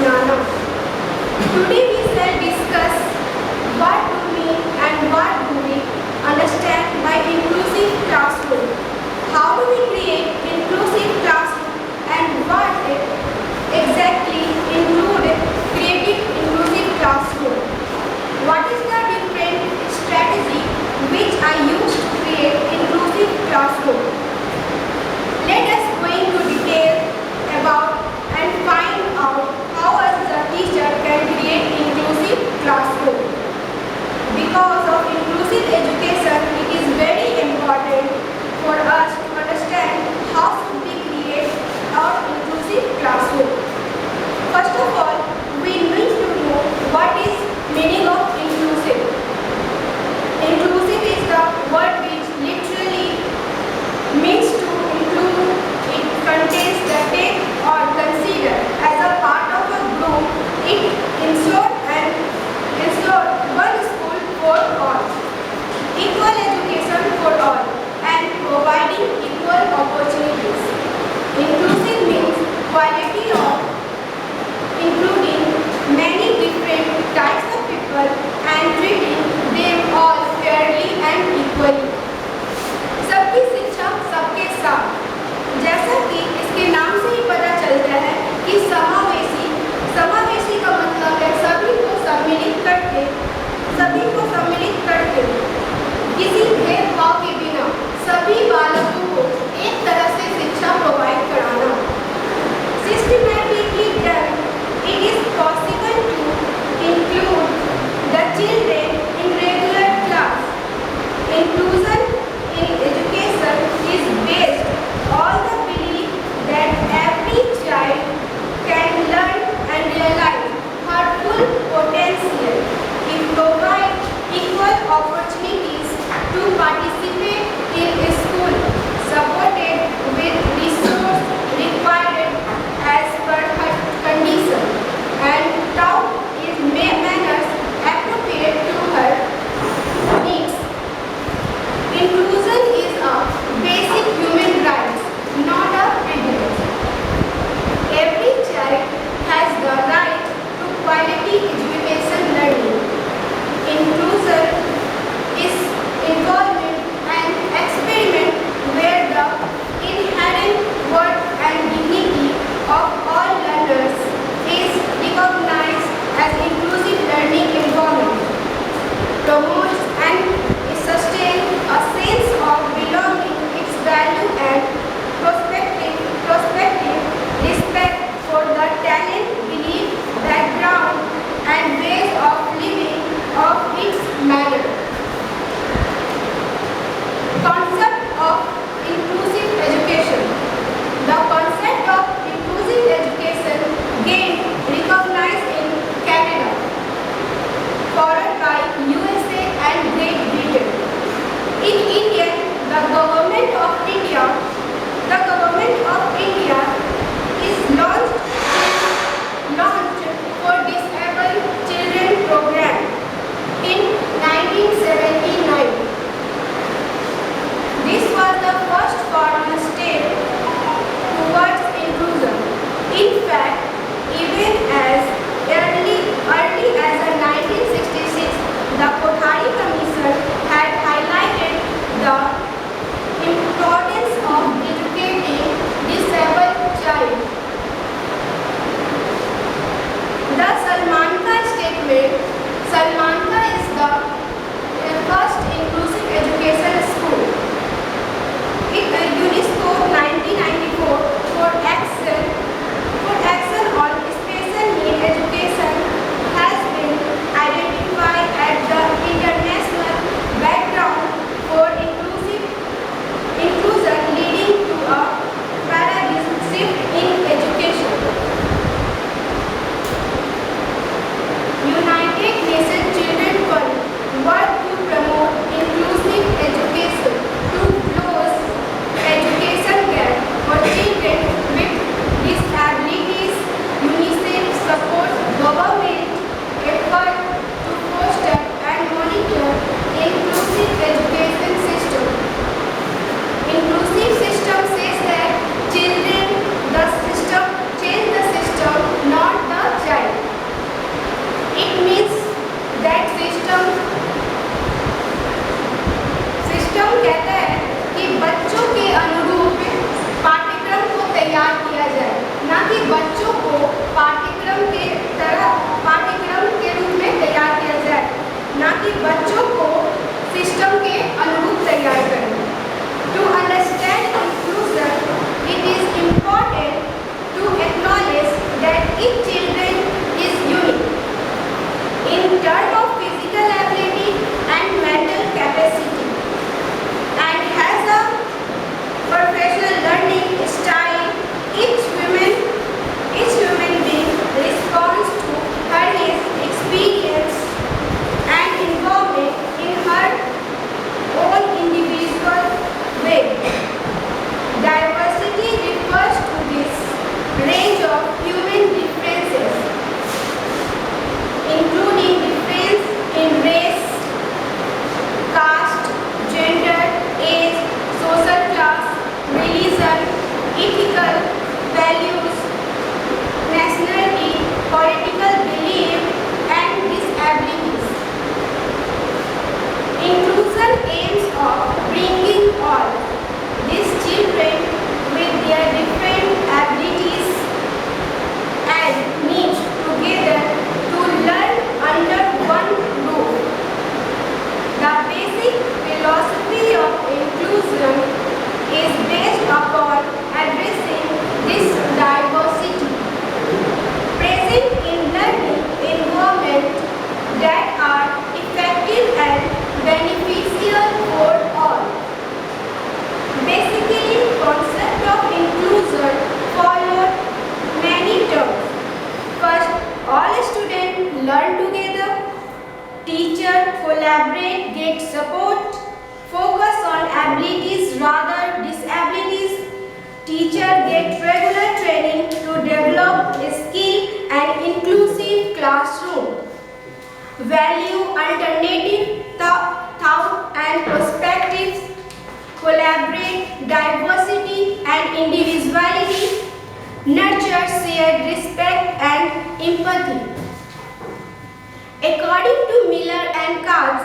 अपनाना। Today we shall discuss what do we and what do we understand by inclusive classroom. How do we create inclusive classroom and what exactly include creating inclusive classroom. What is the different strategy which I use to create inclusive classroom? Let us go into detail about and find out how as the teacher can create inclusive classroom. Because of inclusive education, it is very important for us to understand how should we create our inclusive classroom. First of all, we need to know what is meaning of inclusive. Inclusive is the word which literally means to include. It contains the take or consider as a part of a group. It ensures one school for all, equal education for all, and providing equal opportunities. Inclusive means quality of including many different types of people and treating them all fairly and equally. सबकी शिक्षा सबके साथ, जैसा कि इसके नाम से ही पता चलता है कि समावेशी का मतलब है सभी को सम्मिलित करके किसी भेदभाव के बिना सभी बालकों को एक तरह से शिक्षा प्रोवाइड कराना. Systematically done, it is possible to include the children in regular class. Inclusion in education is based on the belief that every child can learn and realize her full potential. It provides equal opportunities to participate in school, supported with resources get regular training to develop a skill and inclusive classroom. Value alternative thought and perspectives. Collaborate diversity and individuality. Nurture shared respect and empathy. According to Miller and Katz,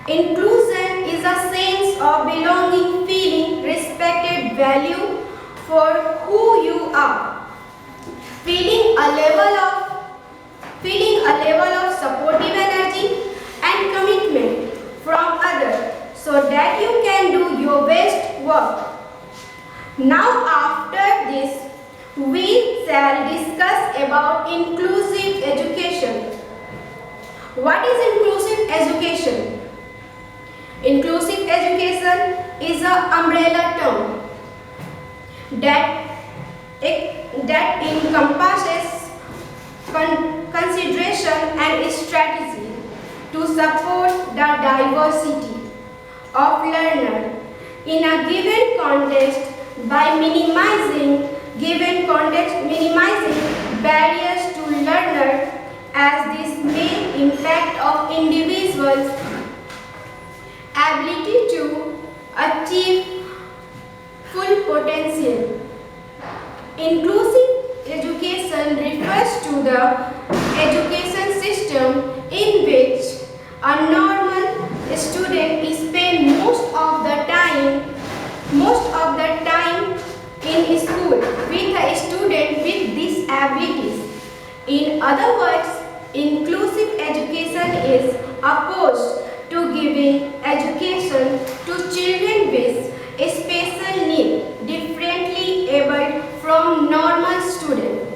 inclusion is a sense of belonging, feeling respected, value for who you are, feeling a level of supportive energy and commitment from others so that you can do your best work. Now after this, we shall discuss about inclusive education. What is inclusive education? Inclusive education is an umbrella term that encompasses consideration and strategy to support the diversity of learners in a given context by minimizing barriers to learner, as this may impact of individuals' ability to achieve full potential. Inclusive education refers to the education system in which a normal student spends most of the time in school with a student with disabilities. In other words, inclusive education is opposed to giving education to children with special needs, differently abled from normal students.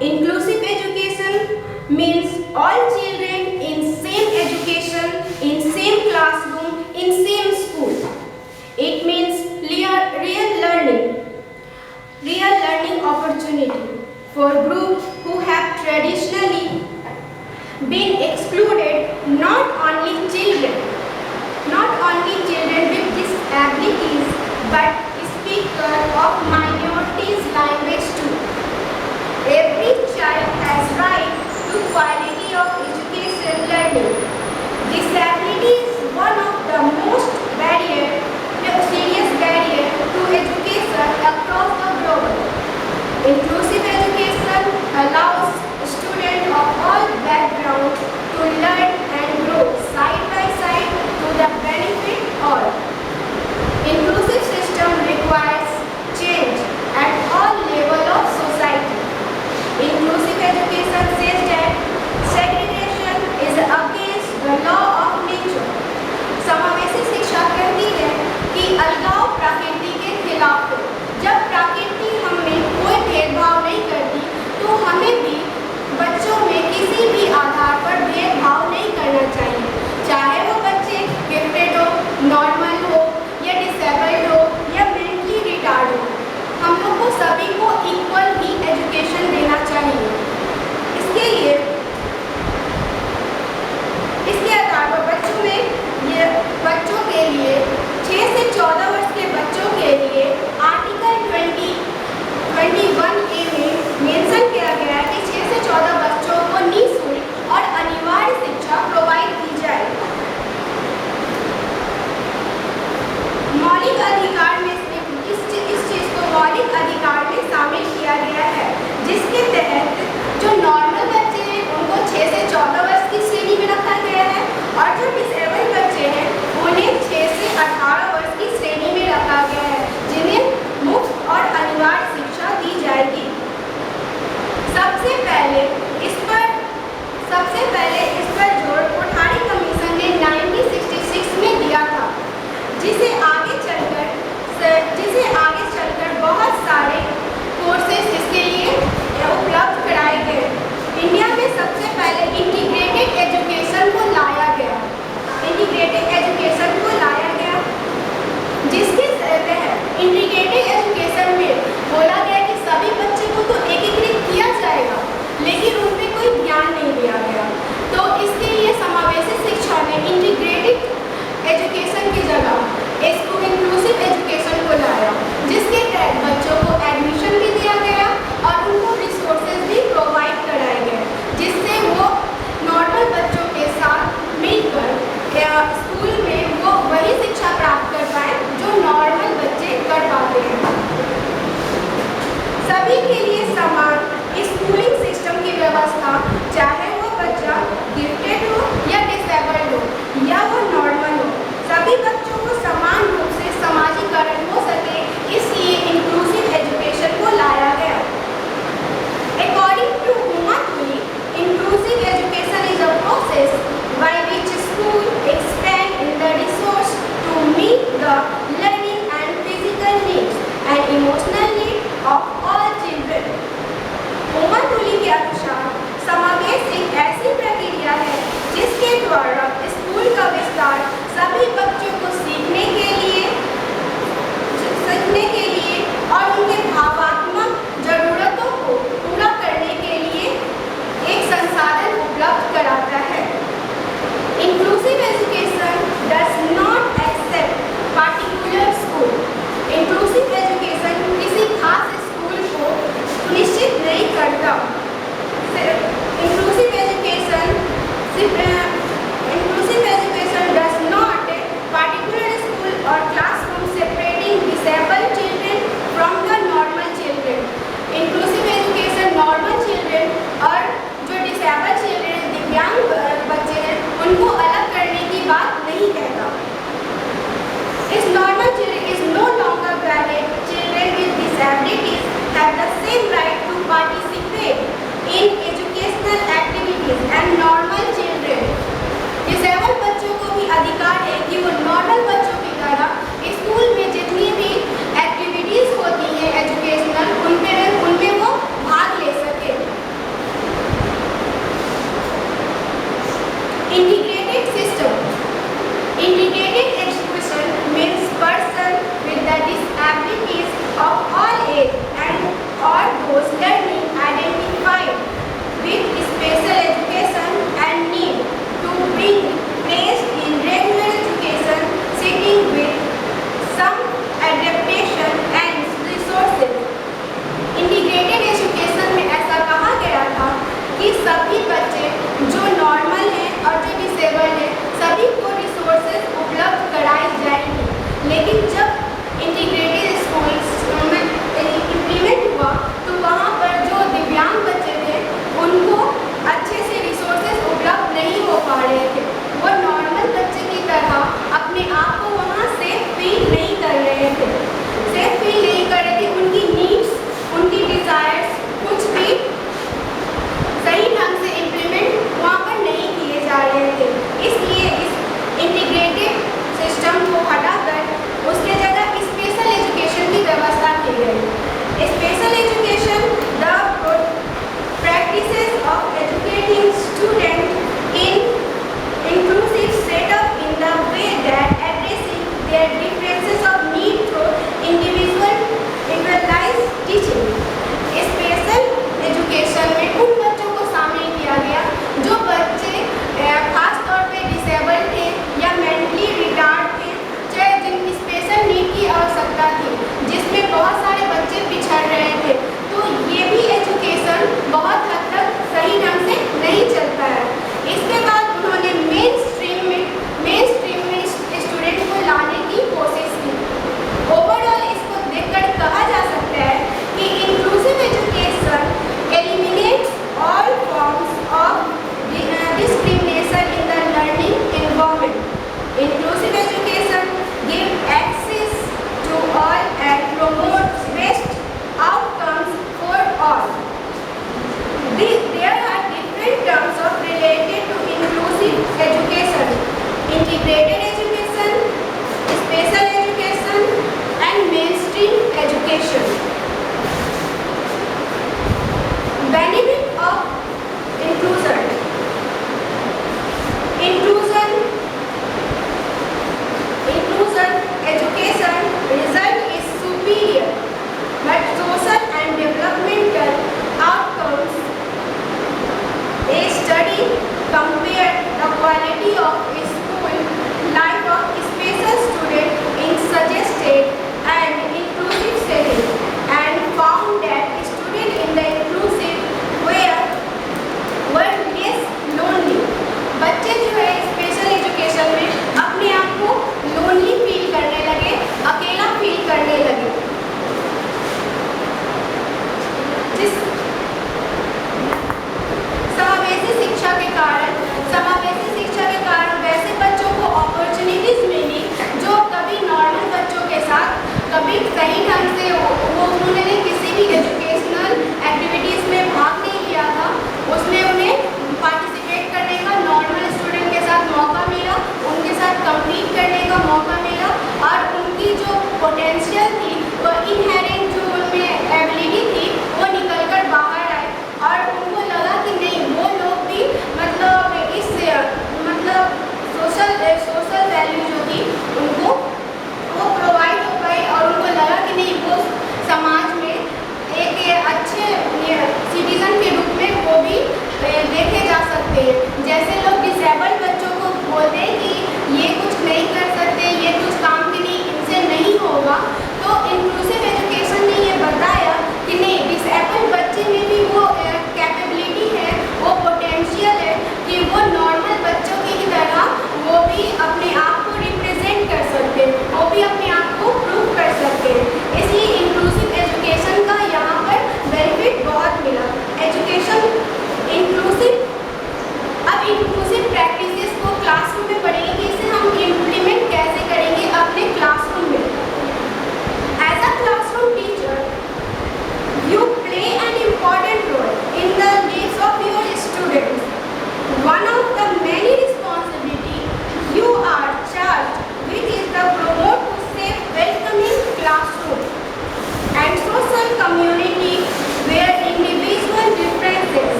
Inclusive education means all children in same education, in same classroom, in same school. It means real learning opportunity for groups who have traditionally been excluded, not only children with disabilities, but speakers of minorities language too. Every child has right to quality of education learning. Disability is one of the most serious barrier to education across the globe. Inclusive education allows students of all backgrounds to learn and grow side by side to the benefit of all. Inclusive system requires change at all levels of society. Inclusive education says that segregation is against the law of nature. समावेशी शिक्षा कहती है कि अलगाव प्रकृति के खिलाफ है। जब प्रकृति हमें कोई भेदभाव नहीं करती, तो हमें भी बच्चों में किसी भी आधार पर भेदभाव नहीं करना चाहिए, चाहे वो बच्चे गिफ्टेड हो, नॉर्मल हो या डिसेबल्ड हो या मेंटली रिटार्ड हो। हम लोग को सभी को इक्वल ही एजुकेशन देना चाहिए। इसके आधार पर बच्चों के लिए 6 से 14 वर्ष के बच्चों के लिए आर्टिकल 21A में मेंशन किया गया है कि 6 से 14 बच्चों को निःशुल्क और अनिवार्य शिक्षा प्रोवाइड की जाए। मौलिक अधिकार में इस चीज को मौलिक अधिकार में शामिल किया गया है, जिसके सभी के लिए समान स्कूलिंग सिस्टम की व्यवस्था, चाहे वो बच्चा गिफ्टेड हो या डिसेबल्ड हो या वो नॉर्मल हो, सभी बच्चों को समान रूप से समाजीकरण हो सके, इसलिए इंक्लूसिव एजुकेशन को लाया गया। According to Umatuli, inclusive education is a process by which school expand in the resource to meet the learning and physical needs and emotional needs of all children. उमरतुली के अनुसार समावेश एक ऐसी प्रक्रिया है जिसके द्वारा स्कूल का विस्तार सभी बच्चों को सीखने के लिए और उनके भावात्मक जरूरतों को पूरा करने के लिए एक संसाधन उपलब्ध कराता है। Inclusive education does not accept particular school. Inclusive education किसी खास स्कूल को सुनिश्चित नहीं करता। Inclusive education does not particular school or classroom separating disabled children from the normal children. Inclusive education normal children और जो disabled children दिव्यांग बच्चे हैं उनको अलग करने की बात नहीं कहता। Is normal children is no longer valid. Children with disabilities have the same right to participate in educational activities and normal children. Disabled बच्चों को भी अधिकार है कि वो नॉर्मल बच्चों की तरह स्कूल में जितनी भी एक्टिविटीज होती हैं एजुकेशनल उनमें वो भाग ले सके। Integrated system. Integrated education means person with the disabilities of all age and all those learning identified with special education and need to be placed in regular education setting with some adaptation and resources. Integrated education में ऐसा कहा गया था कि सभी बच्चे जो normal हैं और जो डिसेबल्ड हैं सभी को रिसोर्सेज उपलब्ध कराई जाएंगी, लेकिन जब इंटीग्रेटेड स्कूल्स में इम्प्लीमेंट हुआ तो वहाँ पर जो दिव्यांग बच्चे थे उनको अच्छे से रिसोर्सेज उपलब्ध नहीं हो पा रहे थे। वो नॉर्मल बच्चे की तरह अपने आप को वहाँ सेफ फील नहीं कर रहे थे, उनकी नीड्स उनकी डिज़ायर्स कुछ भी सही ढंग से इम्प्लीमेंट वहाँ पर नहीं किए जा रहे थे। इसलिए इस इंटीग्रेटेड सिस्टम को हटाकर उसके जगह स्पेशल एजुकेशन की व्यवस्था की गई। Special education the practices of educating students in inclusive setup in the way that addressing their differences of need through individualized teaching. Special education में उन बच्चों को शामिल किया गया जो बच्चे खास तौर पे डिसेबल्ड थे या मेंटली रिटार्ड थे, चाहे जिनकी स्पेशल नीड की आवश्यकता थी, जिसमें बहुत सारे बच्चे पिछड़ रहे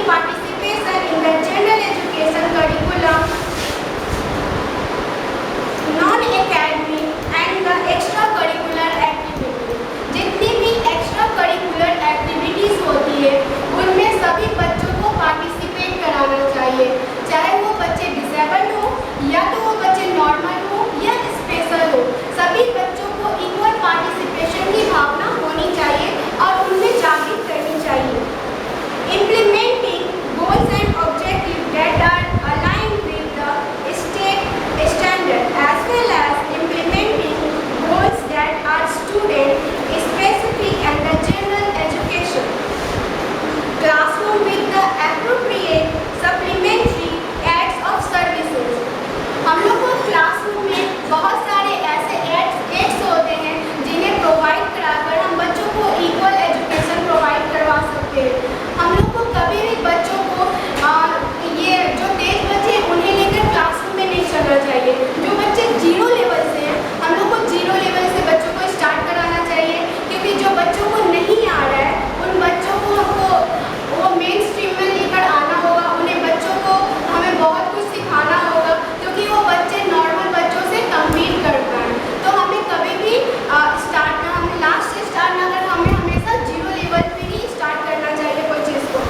participation in the general education curriculum, non-academic and the extracurricular activities. जितनी भी एक्स्ट्रा करिकुलर एक्टिविटीज़ होती है उनमें सभी बच्चों को पार्टिसिपेट कराना चाहिए, चाहे वो बच्चे डिसेबल्ड हो या तो वो बच्चे नॉर्मल हो या स्पेशल हो। सभी बच्चों को इक्वल पार्टिसिपेशन की भावना होनी चाहिए और उनमें जागृत करनी चाहिए। Implementing goals and objectives that are aligned with the state standard as well as implementing goals that are student specific and the general education. Classroom with the appropriate supplementary acts of services. हम लोग को classroom में बहुत सारे ऐसे acts होते हैं जिन्हें प्रोवाइड कराकर हम बच्चों को इक्वल एजुकेशन प्रोवाइड करवा सकते हैं। हम लोग को कभी भी बच्चों को ये जो तेज बच्चे हैं उन्हें लेकर क्लासरूम में नहीं चलना चाहिए। जो बच्चे जीरो लेवल से हैं हम लोग को जीरो लेवल से बच्चों को स्टार्ट कराना चाहिए, क्योंकि जो बच्चों को नहीं आ रहा है उन बच्चों को हमको वो मेन स्ट्रीम में लेकर आना होगा। उन्हें बच्चों को हमें बहुत कुछ सिखाना होगा क्योंकि वो बच्चे नॉर्मल बच्चों से कम्पीट कर पाएँ। तो हमें कभी भी हमें लास्ट से स्टार्ट ना कर, हमें हमेशा जीरो लेवल पे ही स्टार्ट करना चाहिए कोई चीज़ को।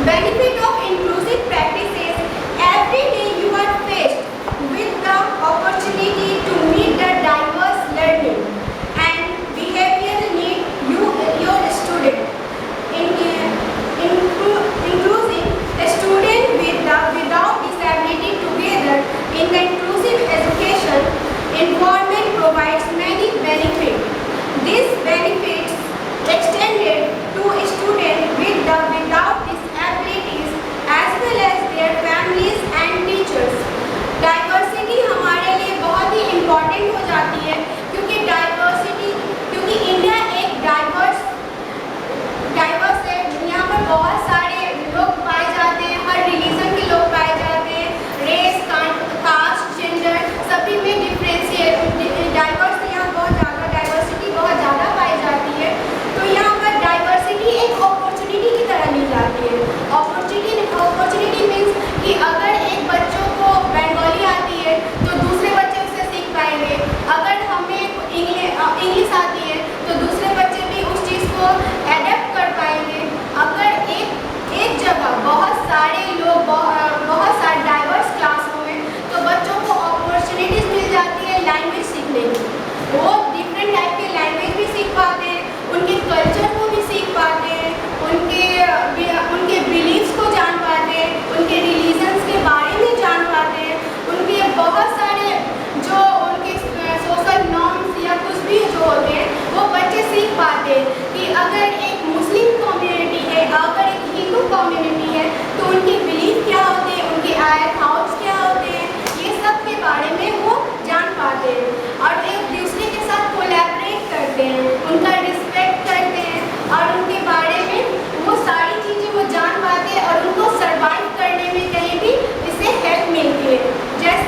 Benefit of inclusive practices. Every day you are faced with the opportunity to meet the diverse learning and behavioral need your student. Including a student without disability together in the inclusive education environment provides many benefits. These benefits extended to students without disabilities as well as their families and teachers. Diversity हमारे लिए बहुत ही important हो जाती है क्योंकि India एक diverse है। यहाँ पर बहुत सारे लोग पाए जाते हैं, हर रिलीजन के लोग पाए जाते हैं, रेस, कास्ट, जेंडर सभी में यहाँ बहुत ज़्यादा डाइवर्सिटी बहुत ज़्यादा पाई जाती है। तो यहाँ पर डाइवर्सिटी एक अपॉर्चुनिटी की तरह ली जाती है। अपॉर्चुनिटी मीन्स कि अगर एक बच्चों को बंगाली आती है तो दूसरे बच्चे उससे सीख पाएंगे, अगर हमें इंग्लिश आती है तो दूसरे बच्चे भी उस चीज़ को एडेप्ट कर पाएंगे। अगर एक जगह बहुत सारे लोग बहुत सारे डाइवर्स क्लासरूम में तो बच्चों को अपॉर्चुनिटीज़ मिल जाती है लैंग्वेज सीखने की। वो डिफरेंट टाइप के लैंग्वेज भी सीख पाते हैं, उनके कल्चर को भी सीख पाते हैं, उनके बिलीव्स को जान पाते हैं, उनके रिलीजन्स के बारे में जान पाते हैं, उनके बहुत सारे जो उनके सोशल नॉर्म्स या कुछ भी जो होते हैं वो बच्चे सीख पाते हैं कि अगर एक मुस्लिम कम्युनिटी है, अगर एक हिंदू कम्युनिटी है तो उनके बिलीव क्या होते हैं, उनके थाट्स क्या होते हैं, ये सब के बारे में वो जान पाते हैं और एक दूसरे के साथ कोलैबोरेट करते हैं, उनका रिस्पेक्ट करते हैं और उनके बारे में वो सारी चीज़ें वो जान पाते हैं और उनको सर्वाइव करने में कहीं भी इससे हेल्प मिलती है। जैसे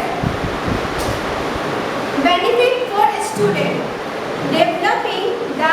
benefit for student, developing the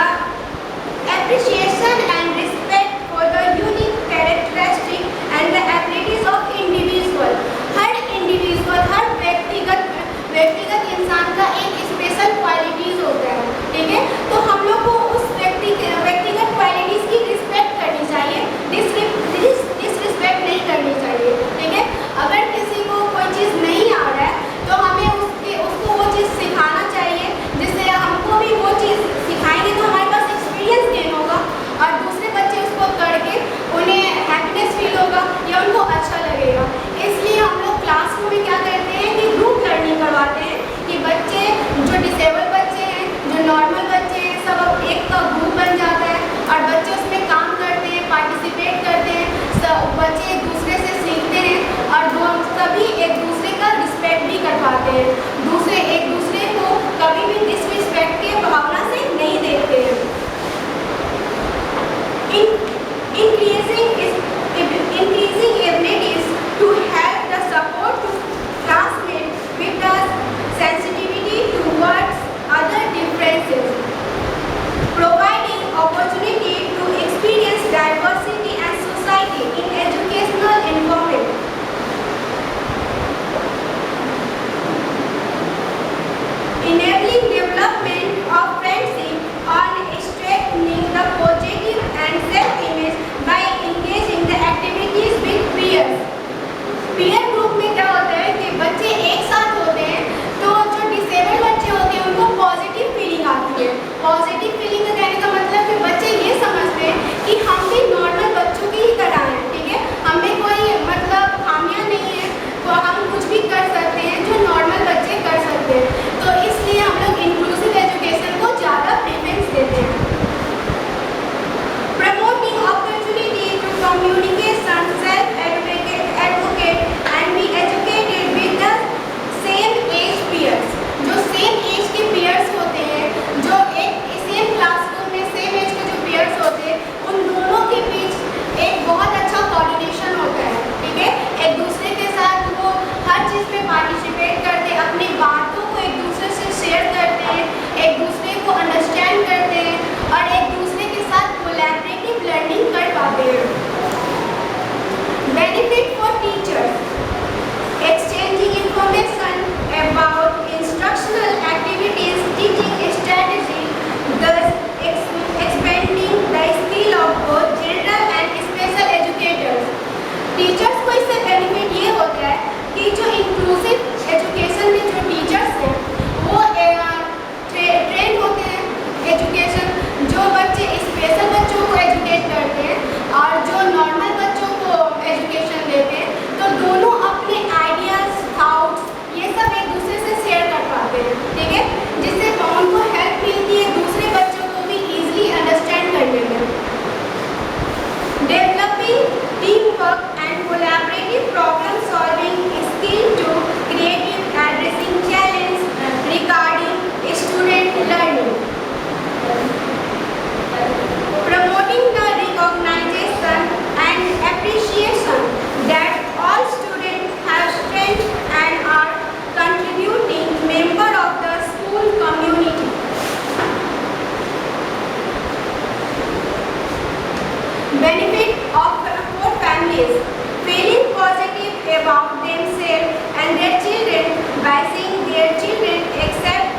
Benefit of for families. Feeling positive about themselves and their children by seeing their children accept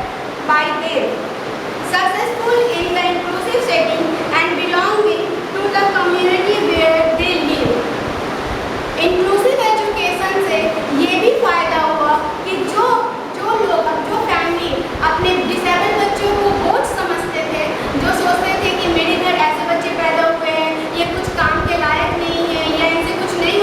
by them. Successful in the inclusive setting and belonging to the community where they live. Inclusive education से ये भी फायदा हुआ कि जो जो लोग जो फैमिली अपने डिसेबल बच्चों को बोझ समझते थे, जो सोचते थे कि मेरे घर ऐसे बच्चे पैदा हुए हैं, ये कुछ काम के लायक नहीं है या इनसे कुछ नहीं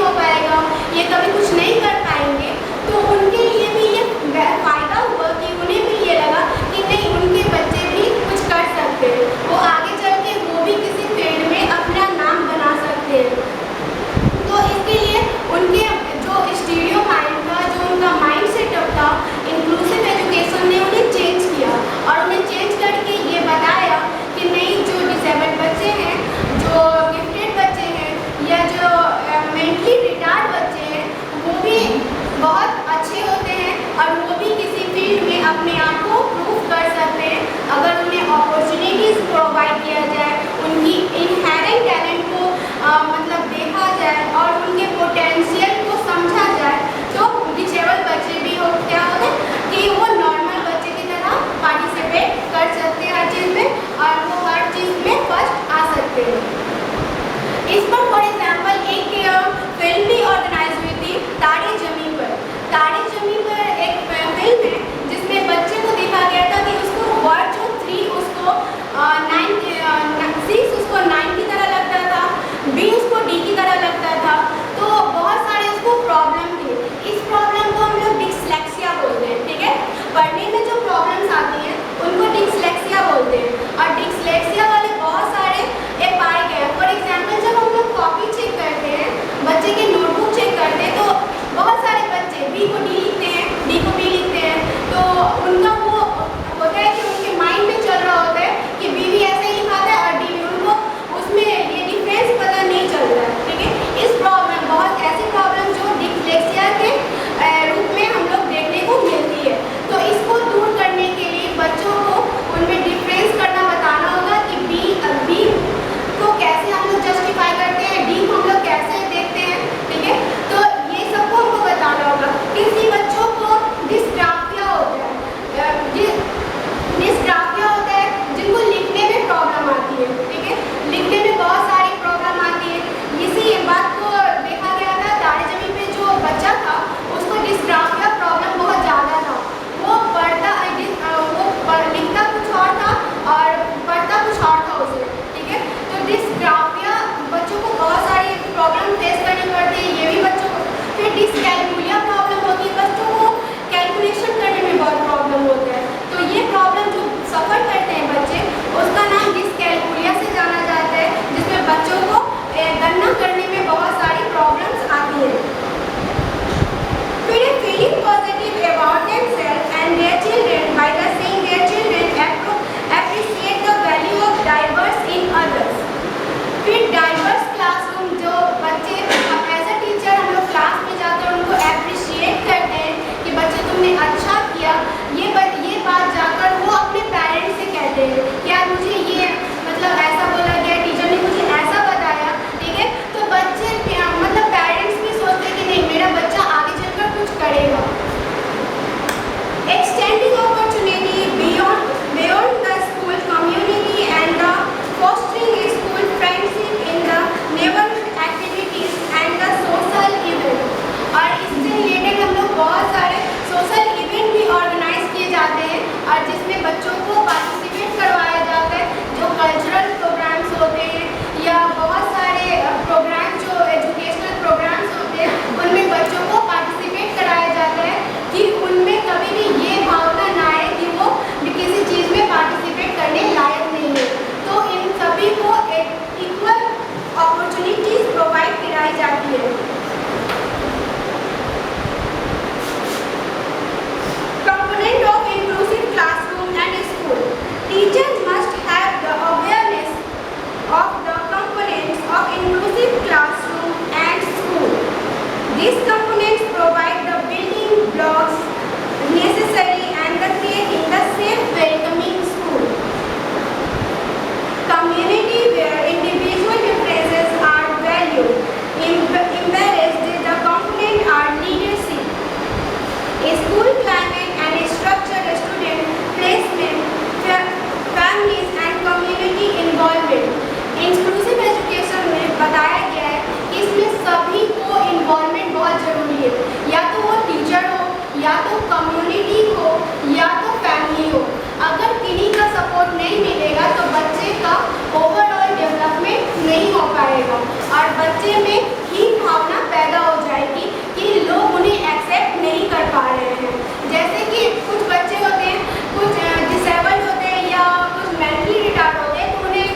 बच्चे में हीन भावना पैदा हो जाएगी कि लोग उन्हें एक्सेप्ट नहीं कर पा रहे हैं। जैसे कि कुछ बच्चे होते हैं, कुछ डिसेबल्ड होते हैं या कुछ मेंटली रिटार्ड होते हैं, तो उन्हें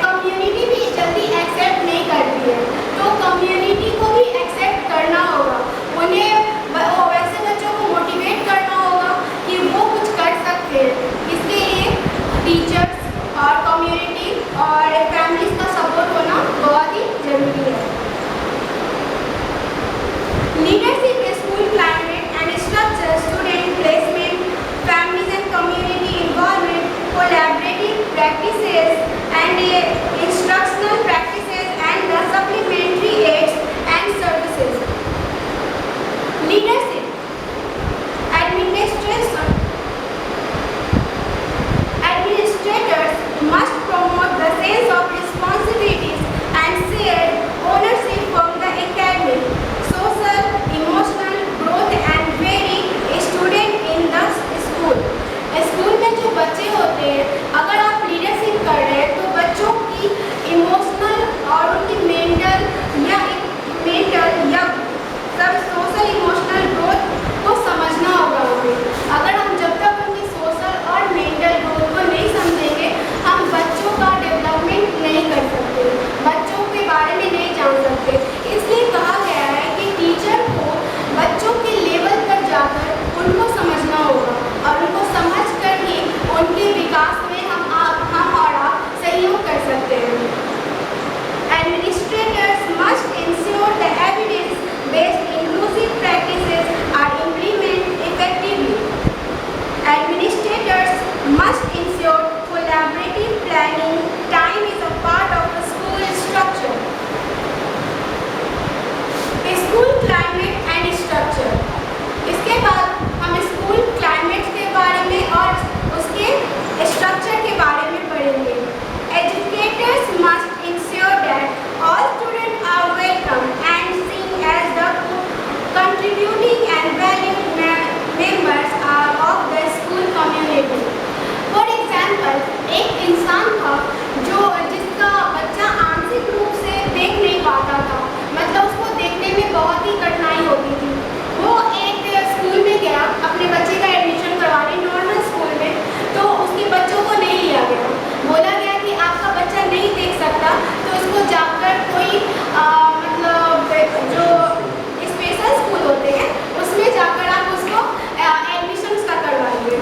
कम्युनिटी भी जल्दी एक्सेप्ट नहीं करती है। तो कम्युनिटी को भी एक्सेप्ट करना होगा, उन्हें वैसे बच्चों को मोटिवेट करना होगा कि वो कुछ कर सकते हैं। इसके लिए टीचर्स और कम्युनिटी और फैमिलीज का सपोर्ट होना बहुत ही जरूरी है। Leadership in school climate and structure, student placement, families and community involvement, collaborative practices and instructional practices and the supplementary aids and services. Leadership, administrators must promote the sense of responsibilities and shared ownership from the academic, social, emotional growth and very student in the school. School में जो बच्चे होते हैं, अगर आप leadership कर रहे हैं तो बच्चों की इमोशनल और उनकी मेंटल या सब सोशल इमोशनल ग्रोथ को समझना होगा हमें। अगर हम जब तक उनकी सोशल और मेंटल ग्रोथ को नहीं समझेंगे, हम बच्चों का डेवलपमेंट नहीं कर सकते, बच्चों के बारे में नहीं जान सकते। इसलिए कहा गया है कि टीचर को बच्चों के लेवल पर जाकर उनको समझना होगा और उनको समझ कर ही उनके विकास में हम और आप सहयोग कर सकते हैं। Administrators must ensure the evidence-based inclusive practices are implemented effectively. Administrators must ensure collaborative planning time is a part of the school structure. School climate and structure. इसके बाद हम स्कूल क्लाइमेट के बारे में और उसके स्ट्रक्चर के बारे में पढ़ेंगे। Educators must ensure that all students are welcome and seen as the contributing and valued members of the school community. For example, एक इंसान था जिसका बच्चा आंशिक रूप से देख नहीं पाता था, मतलब उसको देखने में बहुत ही कठिनाई होती थी। वो एक स्कूल में गया अपने बच्चे का एडमिशन करवाने, नॉर्मल स्कूल में, तो उसके बच्चों को नहीं लिया गया। बोला गया कि आपका बच्चा नहीं देख सकता, तो उसको जाकर कोई मतलब जो स्पेशल स्कूल होते हैं उसमें जाकर आप उसको एडमिशन उसका करवाइए।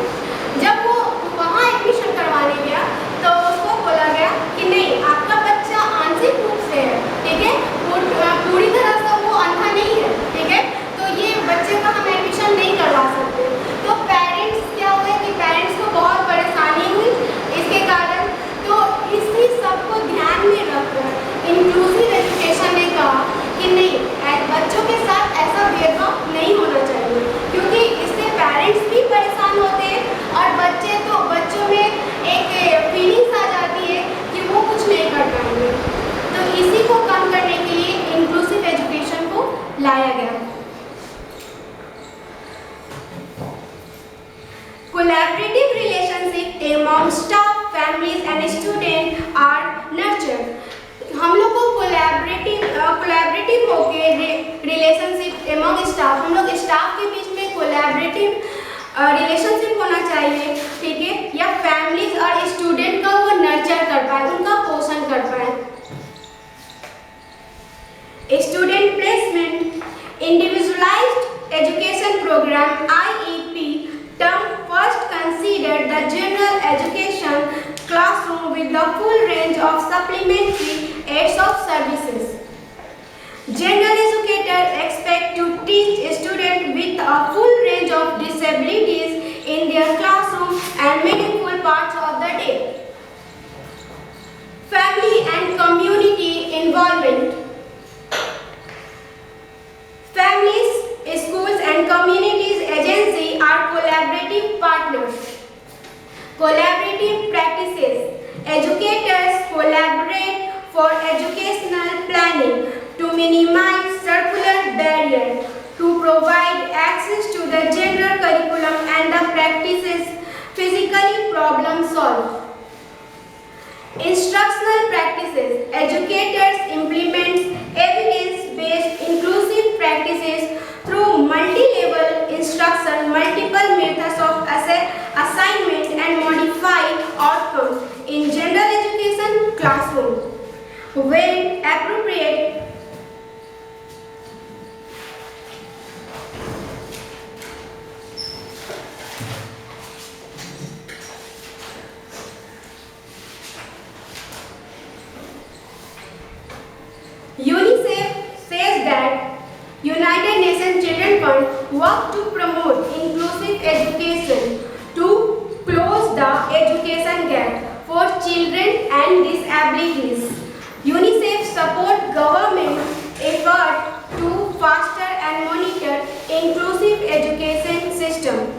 जब वो वहाँ एडमिशन करवाने गया तो उसको बोला गया कि नहीं, आपका बच्चा आंशिक रूप से है, ठीक है, पूरी तरह से वो अंधा नहीं है, ठीक है, तो ये बच्चे का हम एडमिशन नहीं करवा सकते। तो पेरेंट्स क्या हुए कि पेरेंट्स को बहुत परेशानी हुई इसके कारण। तो इसी सबको ध्यान में रखकर इंक्लूसिव एजुकेशन ने कहा कि नहीं, बच्चों के साथ ऐसा भेदभाव नहीं होना चाहिए, क्योंकि इससे पेरेंट्स भी परेशान होते हैं और बच्चों में एक फीलिंग्स आ जाती है कि वो कुछ नहीं कर पाएंगे। तो इसी को कम करने के लिए इंक्लूसिव एजुकेशन को लाया गया। Collaborative relationship among staff, families and students are nurtured. हम लोग को कोलैबोरेटिव होके रिलेशनशिप एमंग स्टाफ, हम लोग स्टाफ के बीच में कोलैबोरेटिव रिलेशनशिप होना चाहिए, ठीक है, या फैमिलीज और स्टूडेंट का वो नर्चर कर पाए, उनका पोषण कर पाए। Student placement, individualised education program IEP term first consider the general education classroom with the full range of supplementary aids of services. General educators expect to teach students with a full range of disabilities in their classroom and meaningful parts of the day. Family and community involvement. Families, schools and communities agencies are collaborative partners. Collaborative practices. Educators collaborate for educational planning to minimize circular barriers, to provide access to the general curriculum and the practices physically problem solve. Instructional practices. Educators implement every When appropriate, UNICEF says that United Nations Children Fund work to promote inclusive education to close the education gap for children and disabilities. UNICEF support government effort to foster and monitor inclusive education system.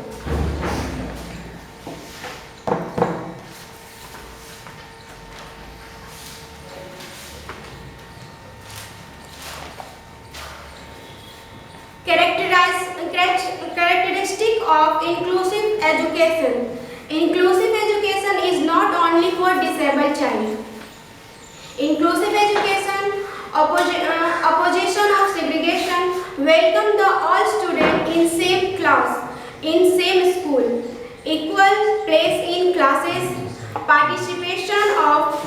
Characteristic of inclusive education. Inclusive education is not only for disabled child. Inclusive education, opposition of segregation, welcome the all students in same class, in same school, equal place in classes, participation of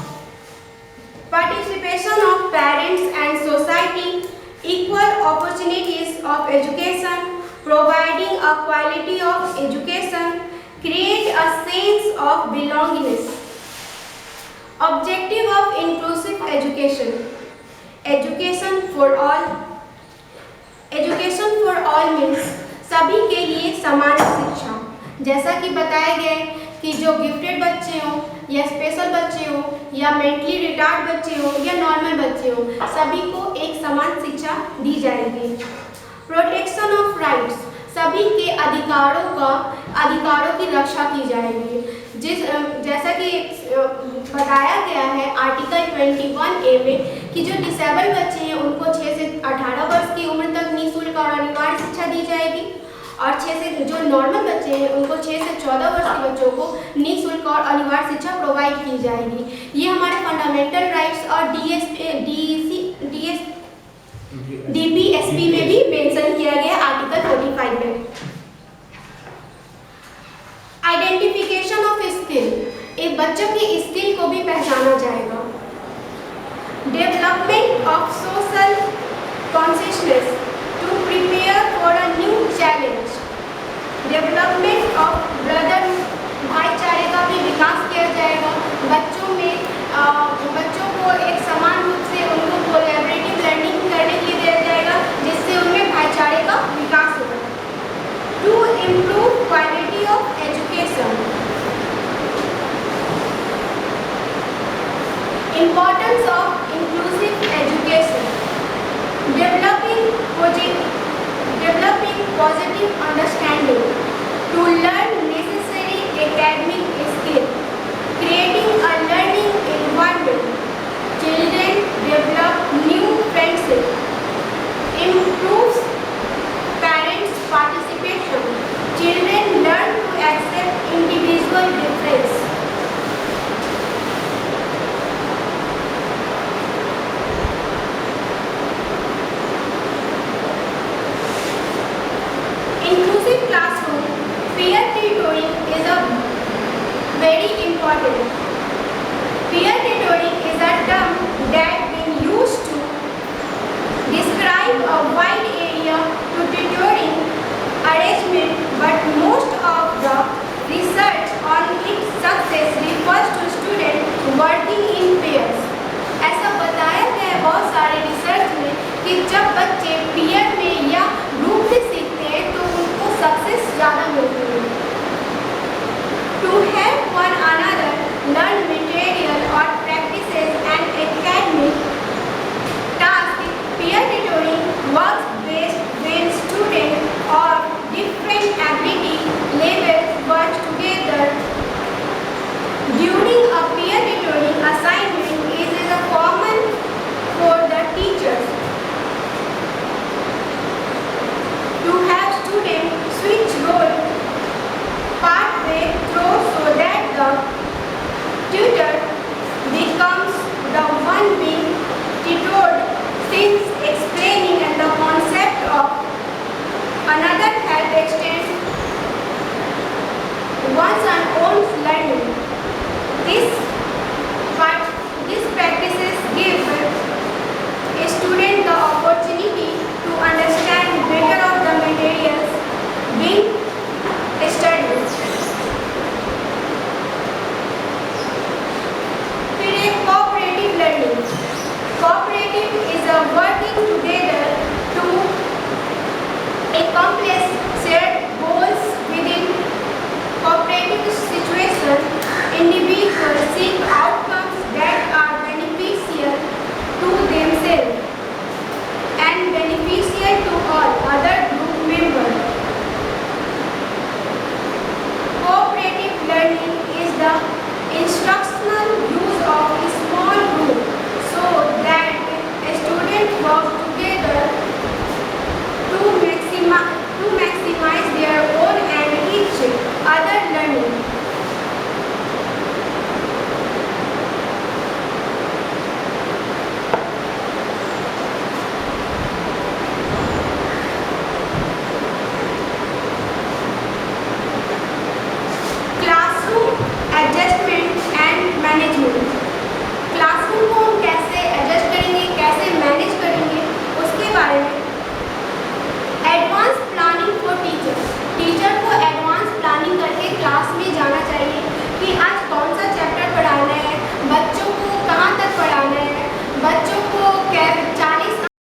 parents and society, equal opportunities of education, providing a quality of education, create a sense of belongingness. Objective of inclusive education. Education for all. Education for all means सभी के लिए समान शिक्षा. जैसा कि बताया गया है कि जो गिफ्टेड बच्चे हों या स्पेशल बच्चे हों या मेंटली रिटार्ड बच्चे हों या नॉर्मल बच्चे हों, सभी को एक समान शिक्षा दी जाएगी. प्रोटेक्शन ऑफ राइट्स, सभी के अधिकारों की रक्षा की जाएगी. जैसा कि बताया गया है आर्टिकल 21A में कि जो डिसेबल बच्चे हैं उनको 6 से 18 वर्ष की उम्र तक निःशुल्क और अनिवार्य शिक्षा दी जाएगी और 6 से जो नॉर्मल बच्चे हैं उनको 6 से 14 वर्ष के बच्चों को निःशुल्क और अनिवार्य शिक्षा प्रोवाइड की जाएगी. ये हमारे फंडामेंटल राइट्स और DPSP में भी मेंशन किया गया आर्टिकल 45 में. आइडेंटिफिकेशन ऑफ स्किल, एक बच्चों की स्किल को भी पहचाना जाएगा. Development of social consciousness to prepare for a new challenge. Development of brotherhood, भाईचारे का भी विकास किया जाएगा. बच्चों को एक समान रूप से उनको कोलैबोरेटिव लर्निंग करने के लिए दिया जाएगा जिससे उनमें भाईचारे का विकास होगा. To improve quality of education. Importance of inclusive education. Developing positive understanding to learn necessary academic skill. Creating a learning environment. Children develop new friendship. Improves parents' participation. Children learn to accept individual difference.